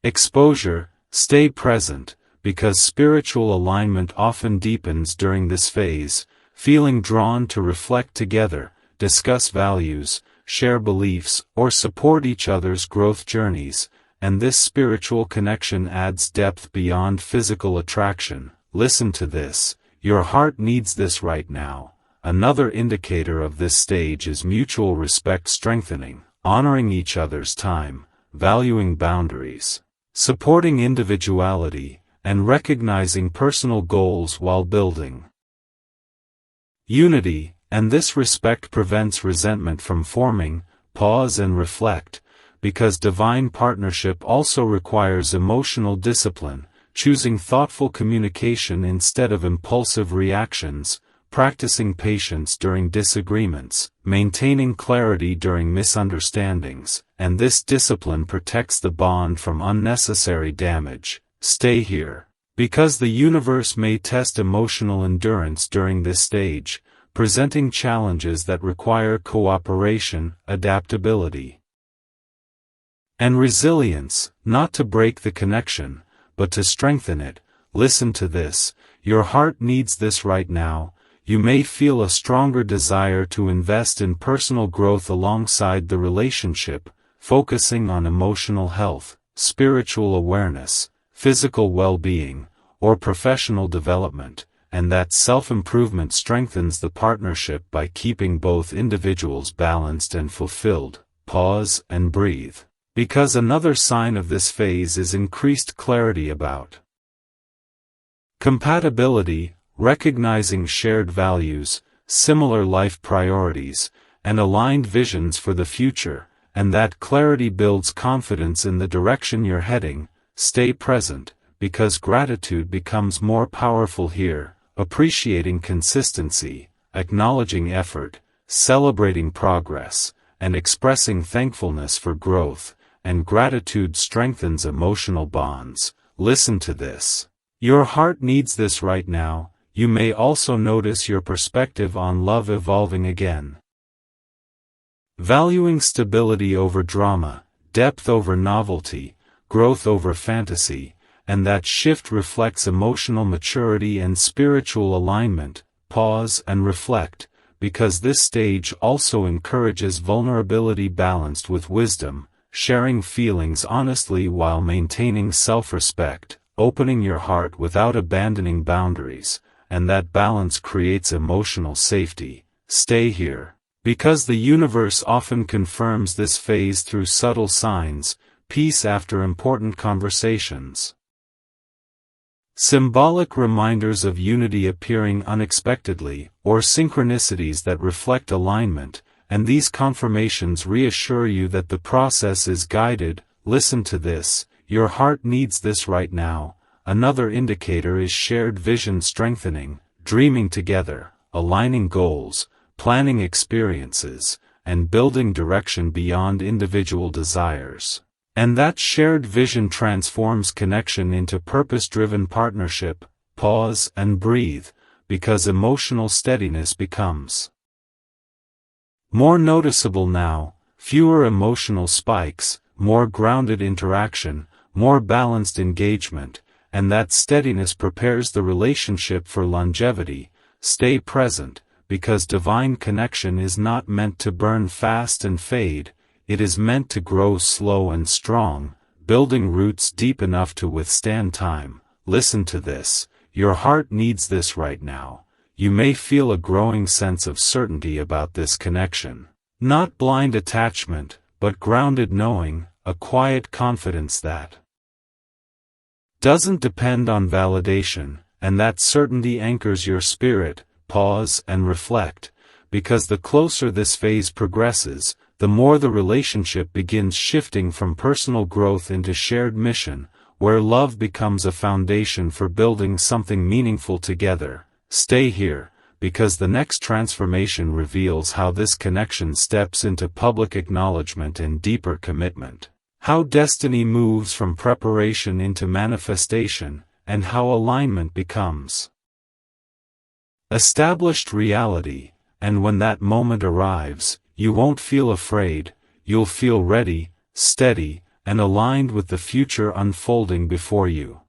exposure. Stay present, because spiritual alignment often deepens during this phase, feeling drawn to reflect together, discuss values, share beliefs, or support each other's growth journeys, and this spiritual connection adds depth beyond physical attraction. Listen to this. Your heart needs this right now. Another indicator of this stage is mutual respect strengthening, honoring each other's time, valuing boundaries, supporting individuality, and recognizing personal goals while building unity, and this respect prevents resentment from forming. Pause and reflect, because divine partnership also requires emotional discipline, choosing thoughtful communication instead of impulsive reactions, practicing patience during disagreements, maintaining clarity during misunderstandings, and this discipline protects the bond from unnecessary damage. Stay here, because the universe may test emotional endurance during this stage, presenting challenges that require cooperation, adaptability, and resilience, not to break the connection, but to strengthen it. Listen to this. Your heart needs this right now. You may feel a stronger desire to invest in personal growth alongside the relationship, focusing on emotional health, spiritual awareness, physical well-being, or professional development, and that self-improvement strengthens the partnership by keeping both individuals balanced and fulfilled. Pause and breathe, because another sign of this phase is increased clarity about compatibility, recognizing shared values, similar life priorities, and aligned visions for the future, and that clarity builds confidence in the direction you're heading. Stay present, because gratitude becomes more powerful here, appreciating consistency, acknowledging effort, celebrating progress, and expressing thankfulness for growth, and gratitude strengthens emotional bonds. Listen to this. Your heart needs this right now. You may also notice your perspective on love evolving again. Valuing stability over drama, depth over novelty, growth over fantasy, and that shift reflects emotional maturity and spiritual alignment. Pause and reflect, because this stage also encourages vulnerability balanced with wisdom, sharing feelings honestly while maintaining self-respect, opening your heart without abandoning boundaries, and that balance creates emotional safety. Stay here, because the universe often confirms this phase through subtle signs, peace after important conversations. Symbolic reminders of unity appearing unexpectedly, or synchronicities that reflect alignment, and these confirmations reassure you that the process is guided. Listen to this, your heart needs this right now. Another indicator is shared vision strengthening, dreaming together, aligning goals, planning experiences, and building direction beyond individual desires. And that shared vision transforms connection into purpose-driven partnership. Pause and breathe, because emotional steadiness becomes more noticeable now, fewer emotional spikes, more grounded interaction, more balanced engagement, and that steadiness prepares the relationship for longevity. Stay present, because divine connection is not meant to burn fast and fade. It is meant to grow slow and strong, building roots deep enough to withstand time. Listen to this, your heart needs this right now. You may feel a growing sense of certainty about this connection. Not blind attachment, but grounded knowing, a quiet confidence that doesn't depend on validation, and that certainty anchors your spirit. Pause and reflect, because the closer this phase progresses, the more the relationship begins shifting from personal growth into shared mission, where love becomes a foundation for building something meaningful together. Stay here, because the next transformation reveals how this connection steps into public acknowledgement and deeper commitment, how destiny moves from preparation into manifestation, and how alignment becomes established reality. And when that moment arrives, you won't feel afraid, you'll feel ready, steady, and aligned with the future unfolding before you.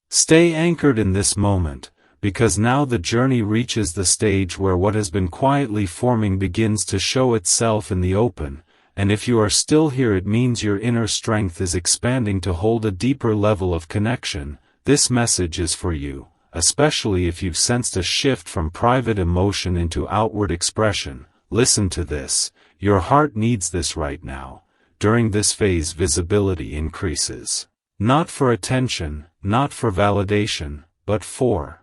Stay anchored in this moment, because now the journey reaches the stage where what has been quietly forming begins to show itself in the open, and if you are still here, it means your inner strength is expanding to hold a deeper level of connection. This message is for you, especially if you've sensed a shift from private emotion into outward expression. Listen to this, your heart needs this right now. During this phase, visibility increases. Not for attention, not for validation, but for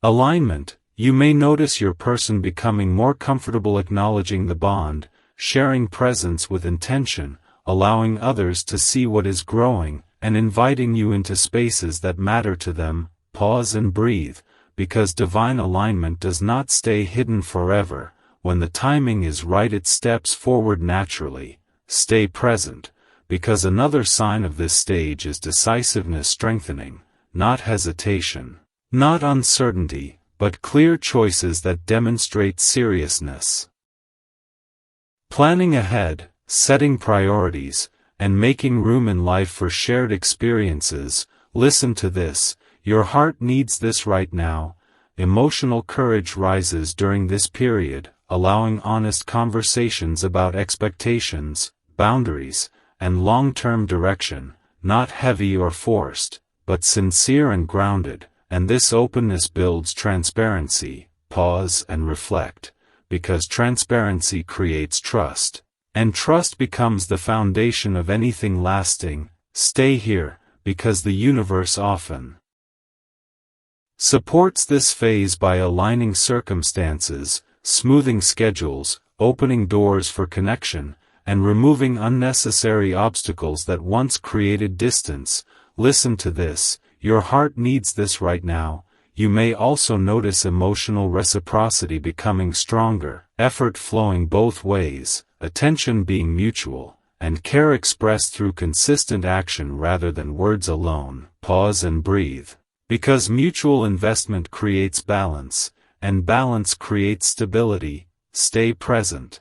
alignment. You may notice your person becoming more comfortable acknowledging the bond, sharing presence with intention, allowing others to see what is growing, and inviting you into spaces that matter to them. Pause and breathe, because divine alignment does not stay hidden forever. When the timing is right, it steps forward naturally. Stay present, because another sign of this stage is decisiveness strengthening, not hesitation, not uncertainty, but clear choices that demonstrate seriousness. Planning ahead, setting priorities, and making room in life for shared experiences. Listen to this, your heart needs this right now. Emotional courage rises during this period, allowing honest conversations about expectations, boundaries, and long-term direction, not heavy or forced, but sincere and grounded, and this openness builds transparency. Pause and reflect, because transparency creates trust, and trust becomes the foundation of anything lasting. Stay here, because the universe often supports this phase by aligning circumstances, smoothing schedules, opening doors for connection, and removing unnecessary obstacles that once created distance. Listen to this, your heart needs this right now. You may also notice emotional reciprocity becoming stronger, effort flowing both ways, attention being mutual, and care expressed through consistent action rather than words alone. Pause and breathe. Because mutual investment creates balance, and balance creates stability. Stay present.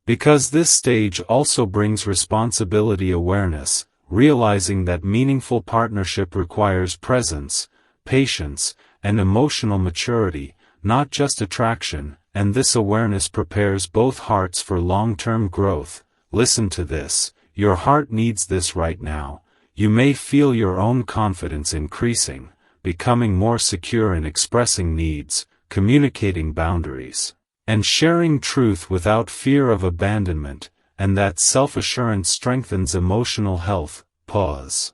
Because this stage also brings responsibility awareness, realizing that meaningful partnership requires presence, patience, and emotional maturity, not just attraction, and this awareness prepares both hearts for long-term growth. Listen to this, your heart needs this right now. You may feel your own confidence increasing, becoming more secure in expressing needs, communicating boundaries, and sharing truth without fear of abandonment, and that self-assurance strengthens emotional health. Pause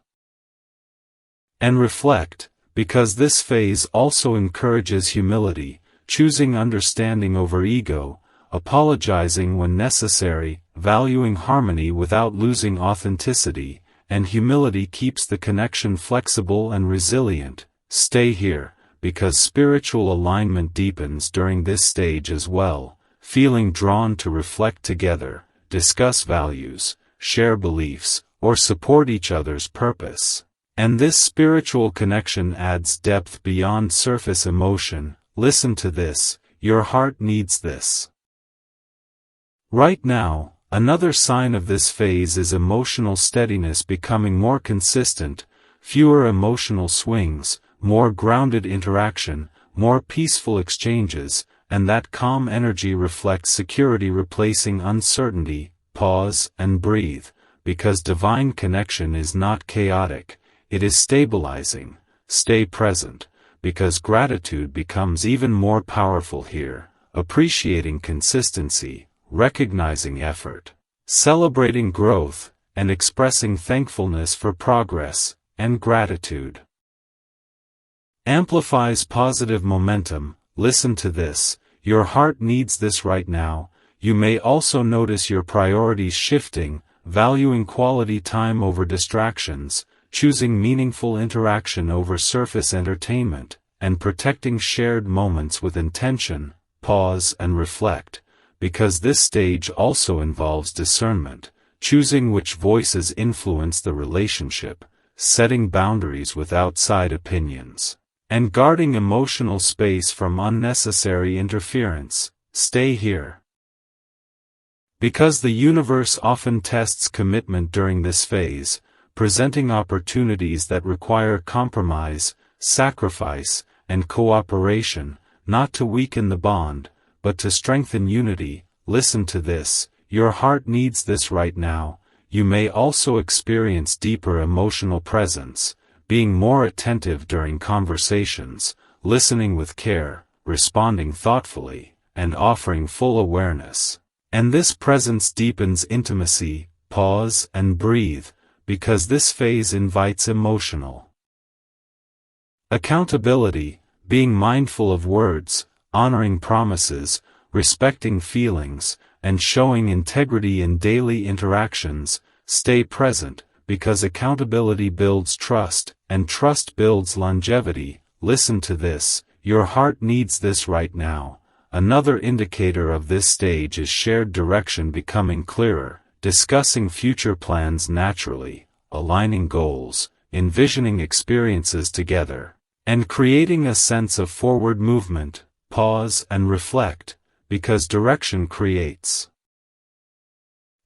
and reflect, because this phase also encourages humility, choosing understanding over ego, apologizing when necessary, valuing harmony without losing authenticity, and humility keeps the connection flexible and resilient. Stay here, because spiritual alignment deepens during this stage as well, feeling drawn to reflect together, discuss values, share beliefs, or support each other's purpose. And this spiritual connection adds depth beyond surface emotion. Listen to this, your heart needs this. Right now, another sign of this phase is emotional steadiness becoming more consistent, fewer emotional swings, more grounded interaction, more peaceful exchanges, and that calm energy reflects security replacing uncertainty. Pause and breathe, because divine connection is not chaotic, it is stabilizing. Stay present, because gratitude becomes even more powerful here, appreciating consistency, recognizing effort, celebrating growth, and expressing thankfulness for progress, and gratitude amplifies positive momentum. Listen to this, your heart needs this right now. You may also notice your priorities shifting, valuing quality time over distractions, choosing meaningful interaction over surface entertainment, and protecting shared moments with intention. Pause and reflect, because this stage also involves discernment, choosing which voices influence the relationship, setting boundaries with outside opinions, and guarding emotional space from unnecessary interference. Stay here. Because the universe often tests commitment during this phase, presenting opportunities that require compromise, sacrifice, and cooperation, not to weaken the bond, but to strengthen unity. Listen to this, your heart needs this right now. You may also experience deeper emotional presence, being more attentive during conversations, listening with care, responding thoughtfully, and offering full awareness. And this presence deepens intimacy. Pause and breathe, because this phase invites emotional accountability, being mindful of words, honoring promises, respecting feelings, and showing integrity in daily interactions. Stay present, because accountability builds trust, and trust builds longevity. Listen to this, your heart needs this right now. Another indicator of this stage is shared direction becoming clearer, discussing future plans naturally, aligning goals, envisioning experiences together, and creating a sense of forward movement. Pause and reflect, because direction creates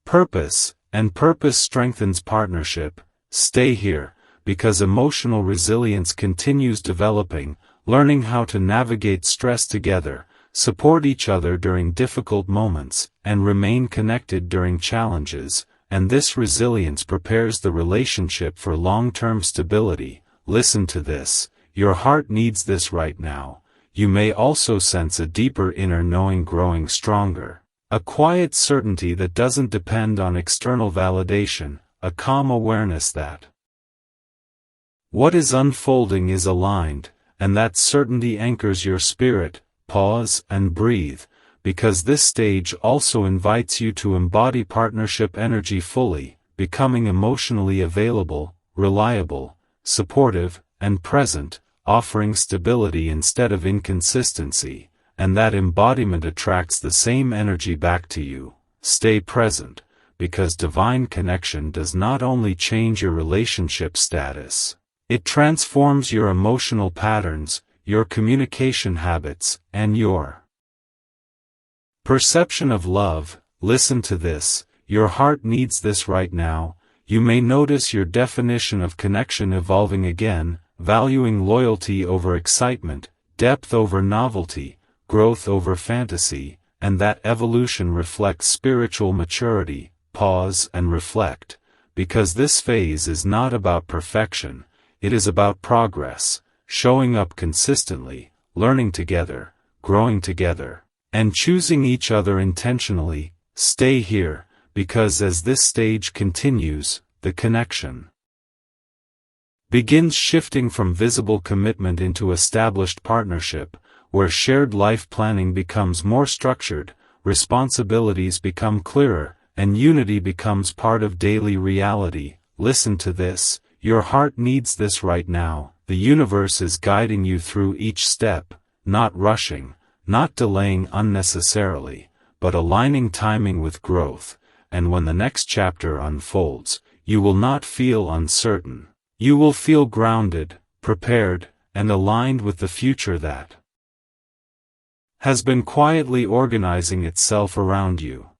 purpose, and purpose strengthens partnership. Stay here, because emotional resilience continues developing, learning how to navigate stress together, support each other during difficult moments, and remain connected during challenges, and this resilience prepares the relationship for long-term stability. Listen to this, your heart needs this right now. You may also sense a deeper inner knowing growing stronger, a quiet certainty that doesn't depend on external validation, a calm awareness that what is unfolding is aligned, and that certainty anchors your spirit. Pause and breathe, because this stage also invites you to embody partnership energy fully, becoming emotionally available, reliable, supportive, and present, offering stability instead of inconsistency, and that embodiment attracts the same energy back to you. Stay present, because divine connection does not only change your relationship status, it transforms your emotional patterns, your communication habits, and your perception of love. Listen to this, your heart needs this right now. You may notice your definition of connection evolving again, valuing loyalty over excitement, depth over novelty, growth over fantasy, and that evolution reflects spiritual maturity. Pause and reflect, because this phase is not about perfection, it is about progress, showing up consistently, learning together, growing together, and choosing each other intentionally. Stay here, because as this stage continues, the connection begins shifting from visible commitment into established partnership, where shared life planning becomes more structured, responsibilities become clearer, and unity becomes part of daily reality. Listen to this, your heart needs this right now. The universe is guiding you through each step, not rushing, not delaying unnecessarily, but aligning timing with growth, and when the next chapter unfolds, you will not feel uncertain. You will feel grounded, prepared, and aligned with the future that has been quietly organizing itself around you.